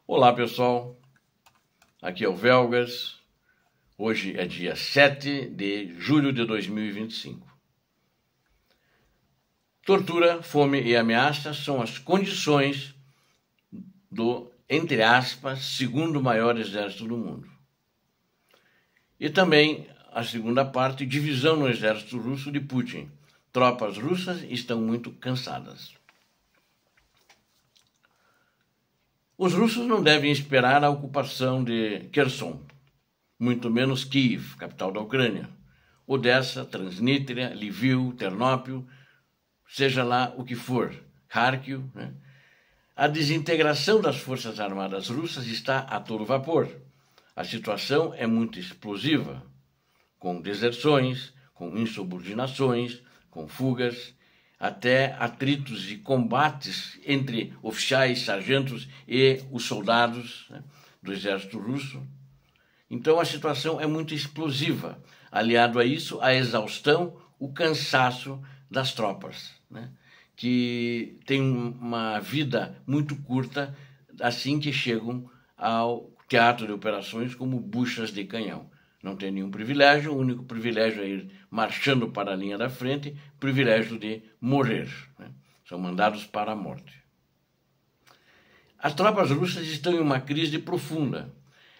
Olá pessoal, aqui é o Velgas, hoje é dia 7 de julho de 2025. Tortura, fome e ameaças são as condições do, entre aspas, segundo maior exército do mundo. E também a segunda parte, divisão no exército russo de Putin. Tropas russas estão muito cansadas. Os russos não devem esperar a ocupação de Kherson, muito menos Kiev, capital da Ucrânia, Odessa, Transnistria, Lviv, Ternópil, seja lá o que for, Kharkiv, né? A desintegração das forças armadas russas está a todo vapor. A situação é muito explosiva, com deserções, com insubordinações, com fugas, até atritos e combates entre oficiais, sargentos e os soldados, né, do exército russo. Então a situação é muito explosiva. Aliado a isso, a exaustão, o cansaço das tropas, né, que têm uma vida muito curta assim que chegam ao teatro de operações como buchas de canhão. Não tem nenhum privilégio, o único privilégio é ir marchando para a linha da frente, privilégio de morrer, né? São mandados para a morte. As tropas russas estão em uma crise profunda.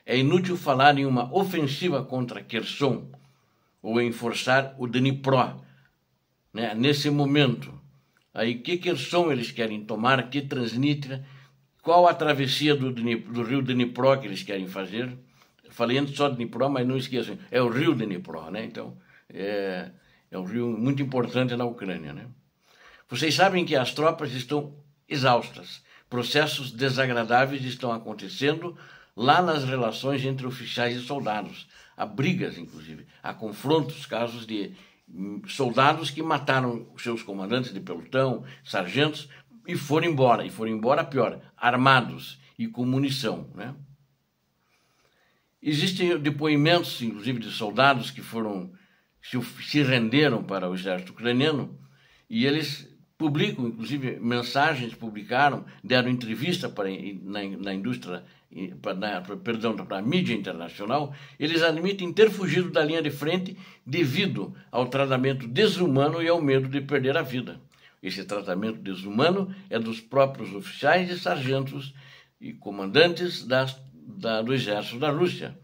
É inútil falar em uma ofensiva contra Kherson ou em forçar o Dnipro, né? Nesse momento. Aí, que Kherson eles querem tomar, que Transnistria, qual a travessia do rio Dnipro que eles querem fazer? Falei antes só de Dnipro, mas não esqueçam, é o rio Dnipro, né? Então, é um rio muito importante na Ucrânia, né? Vocês sabem que as tropas estão exaustas. Processos desagradáveis estão acontecendo lá nas relações entre oficiais e soldados. Há brigas, inclusive. Há confrontos, casos de soldados que mataram seus comandantes de pelotão, sargentos, e foram embora pior, armados e com munição, né? Existem depoimentos, inclusive, de soldados que se renderam para o exército ucraniano e eles publicam, inclusive, deram entrevista na indústria, para a mídia internacional. Eles admitem ter fugido da linha de frente devido ao tratamento desumano e ao medo de perder a vida. Esse tratamento desumano é dos próprios oficiais e sargentos e comandantes do exército da Rússia.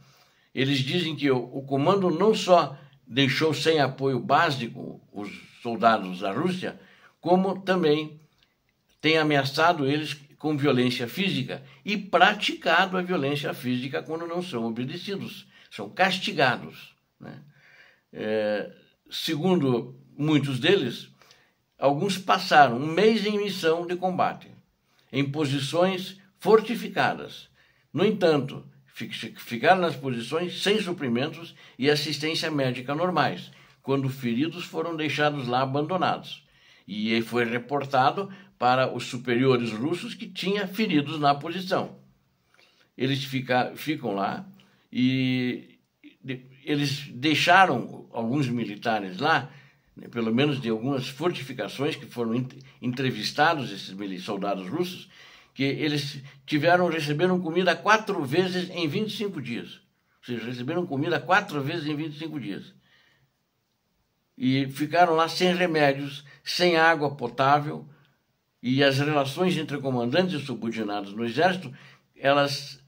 Eles dizem que o comando não só deixou sem apoio básico os soldados da Rússia, como também tem ameaçado eles com violência física e praticado a violência física quando não são obedecidos, são castigados, né? Segundo muitos deles, alguns passaram um mês em missão de combate, em posições fortificadas. No entanto, ficaram nas posições sem suprimentos e assistência médica normais, quando feridos foram deixados lá abandonados. E foi reportado para os superiores russos que tinha feridos na posição. Eles ficam lá e eles deixaram alguns militares lá, pelo menos de algumas fortificações que foram entrevistados, esses soldados russos, que eles receberam comida 4 vezes em 25 dias. Ou seja, receberam comida 4 vezes em 25 dias. E ficaram lá sem remédios, sem água potável, e as relações entre comandantes e subordinados no exército, elas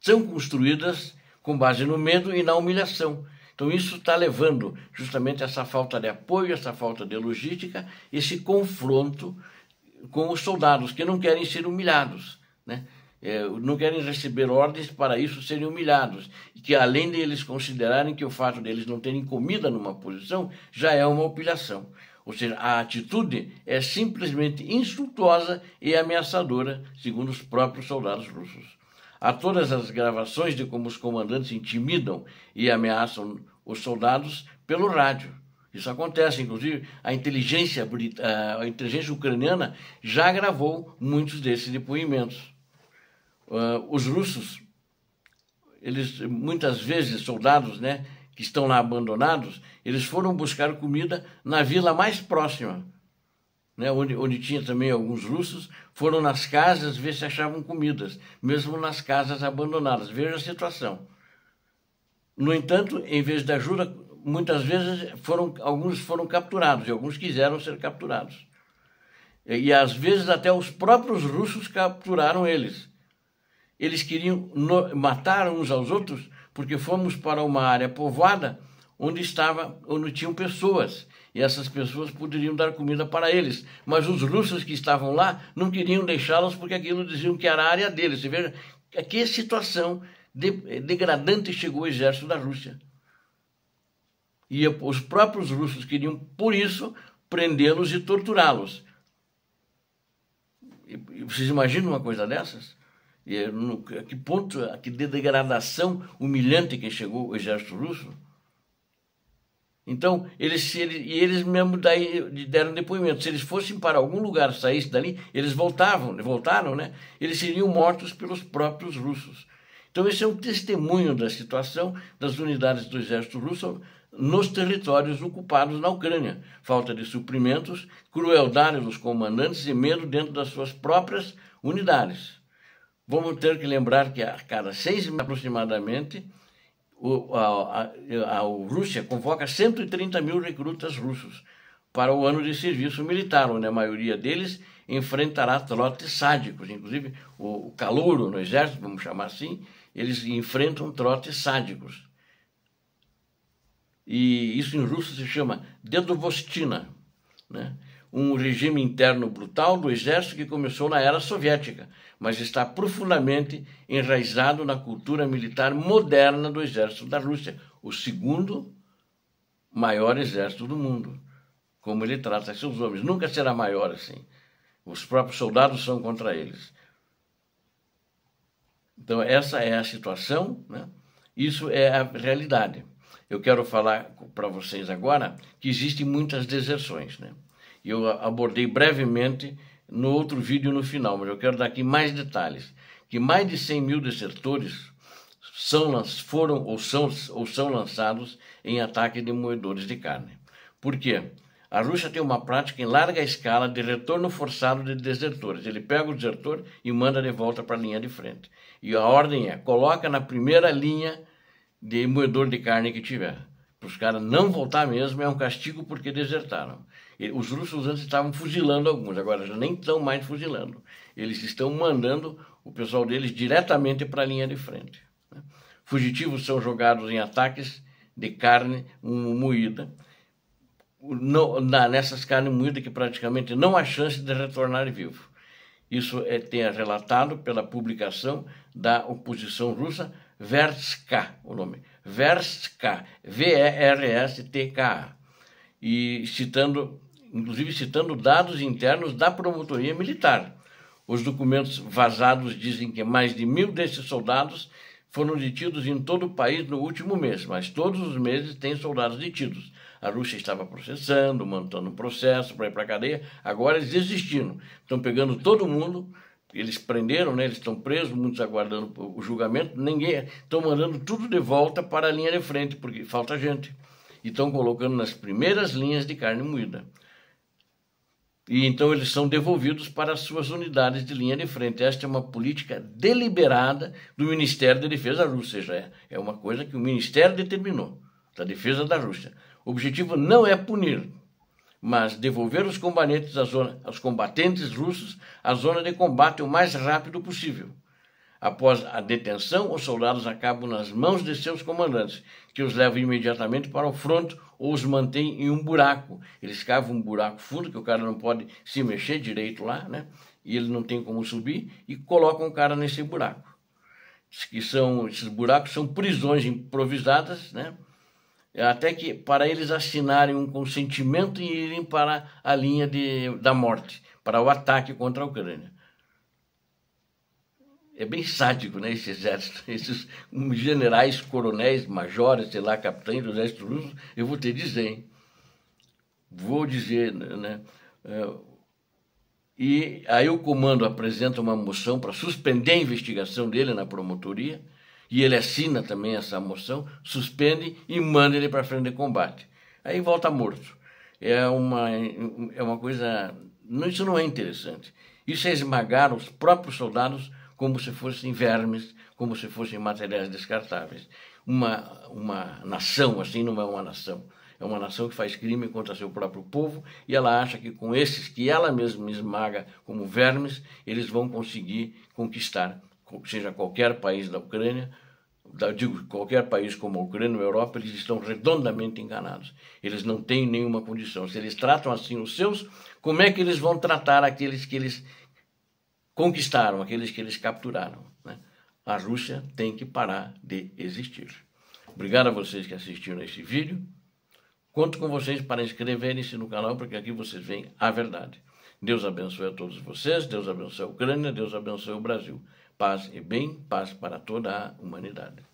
são construídas com base no medo e na humilhação. Então isso está levando justamente a essa falta de apoio, essa falta de logística, esse confronto com os soldados que não querem ser humilhados, né? Não querem receber ordens para isso serem humilhados, e que além de eles considerarem que o fato deles não terem comida numa posição já é uma humilhação. Ou seja, a atitude é simplesmente insultuosa e ameaçadora, segundo os próprios soldados russos. Há todas as gravações de como os comandantes intimidam e ameaçam os soldados pelo rádio. Isso acontece, inclusive, a inteligência ucraniana já gravou muitos desses depoimentos. Os russos, eles muitas vezes, soldados, né, que estão lá abandonados, eles foram buscar comida na vila mais próxima. né, onde tinha também alguns russos, foram nas casas ver se achavam comidas, mesmo nas casas abandonadas. Veja a situação. No entanto, em vez de ajuda, muitas vezes alguns foram capturados, e alguns quiseram ser capturados. E às vezes até os próprios russos capturaram eles. Eles queriam matar uns aos outros porque fomos para uma área povoada onde tinham pessoas. E essas pessoas poderiam dar comida para eles. Mas os russos que estavam lá não queriam deixá-los porque aquilo diziam que era a área deles. Você veja a que situação degradante chegou o exército da Rússia. E os próprios russos queriam, por isso, prendê-los e torturá-los. E vocês imaginam uma coisa dessas? A que ponto, a que degradação humilhante que chegou o exército russo? Então, eles mesmo daí deram depoimento. Se eles fossem para algum lugar, saíssem dali, eles voltaram, né? Eles seriam mortos pelos próprios russos. Então, esse é um testemunho da situação das unidades do exército russo nos territórios ocupados na Ucrânia. Falta de suprimentos, crueldade dos comandantes e medo dentro das suas próprias unidades. Vamos ter que lembrar que a cada 6 meses aproximadamente, a Rússia convoca 130 mil recrutas russos para o ano de serviço militar, onde a maioria deles enfrentará trotes sádicos. Inclusive, o calouro no exército, vamos chamar assim, eles enfrentam trotes sádicos. E isso em russo se chama Dedovostina, né? Um regime interno brutal do exército que começou na era soviética, mas está profundamente enraizado na cultura militar moderna do exército da Rússia, o segundo maior exército do mundo. Como ele trata seus homens, nunca será maior assim. Os próprios soldados são contra eles. Então essa é a situação, né? Isso é a realidade. Eu quero falar para vocês agora que existem muitas deserções, né? Eu abordei brevemente no outro vídeo no final, mas eu quero dar aqui mais detalhes. Que mais de 100 mil desertores foram ou são lançados em ataque de moedores de carne. Por quê? A Rússia tem uma prática em larga escala de retorno forçado de desertores. Ele pega o desertor e manda de volta para a linha de frente. E a ordem é, coloca na primeira linha de moedor de carne que tiver. Para os caras não voltar mesmo, é um castigo porque desertaram. Os russos antes estavam fuzilando alguns, agora já nem estão mais fuzilando. Eles estão mandando o pessoal deles diretamente para a linha de frente. Fugitivos são jogados em ataques de carne moída. Nessas carnes moídas que praticamente não há chance de retornar vivo. Isso tem relatado pela publicação da oposição russa, Verstk, o nome, Verstk, V-E-R-S-T-K-A, e inclusive citando dados internos da promotoria militar. Os documentos vazados dizem que mais de 1.000 desses soldados foram detidos em todo o país no último mês, mas todos os meses tem soldados detidos. A Rússia estava processando, montando um processo para ir para a cadeia, agora eles desistiram. Estão pegando todo mundo, eles prenderam, né? Eles estão presos, muitos aguardando o julgamento, estão mandando tudo de volta para a linha de frente, porque falta gente. E estão colocando nas primeiras linhas de carne moída. E então eles são devolvidos para as suas unidades de linha de frente. Esta é uma política deliberada do Ministério da Defesa russo, ou seja, é uma coisa que o Ministério determinou, da Defesa da Rússia. O objetivo não é punir, mas devolver os combatentes russos à zona de combate o mais rápido possível. Após a detenção, os soldados acabam nas mãos de seus comandantes, que os levam imediatamente para o fronte ou os mantêm em um buraco. Eles cavam um buraco fundo, que o cara não pode se mexer direito lá, né? E ele não tem como subir, e colocam o cara nesse buraco. Esses buracos são prisões improvisadas, né? Até que para eles assinarem um consentimento e irem para a linha da morte, para o ataque contra a Ucrânia. É bem sádico, né, esse exército, esses generais, coronéis, majores, sei lá, capitães do exército russo, eu vou te dizer, hein? Vou dizer, né? E aí o comando apresenta uma moção para suspender a investigação dele na promotoria, e ele assina também essa moção, suspende e manda ele para a frente de combate. Aí volta morto. É uma coisa Isso não é interessante. Isso é esmagar os próprios soldados como se fossem vermes, como se fossem materiais descartáveis. Uma nação assim não é uma nação. É uma nação que faz crime contra seu próprio povo e ela acha que com esses que ela mesma esmaga como vermes, eles vão conseguir conquistar, seja qualquer país da Ucrânia, digo, qualquer país como a Ucrânia ou a Europa, eles estão redondamente enganados. Eles não têm nenhuma condição. Se eles tratam assim os seus, como é que eles vão tratar aqueles que eles conquistaram, aqueles que eles capturaram, né? A Rússia tem que parar de existir. Obrigado a vocês que assistiram esse vídeo. Conto com vocês para inscreverem-se no canal, porque aqui vocês veem a verdade. Deus abençoe a todos vocês, Deus abençoe a Ucrânia, Deus abençoe o Brasil. Paz e bem, paz para toda a humanidade.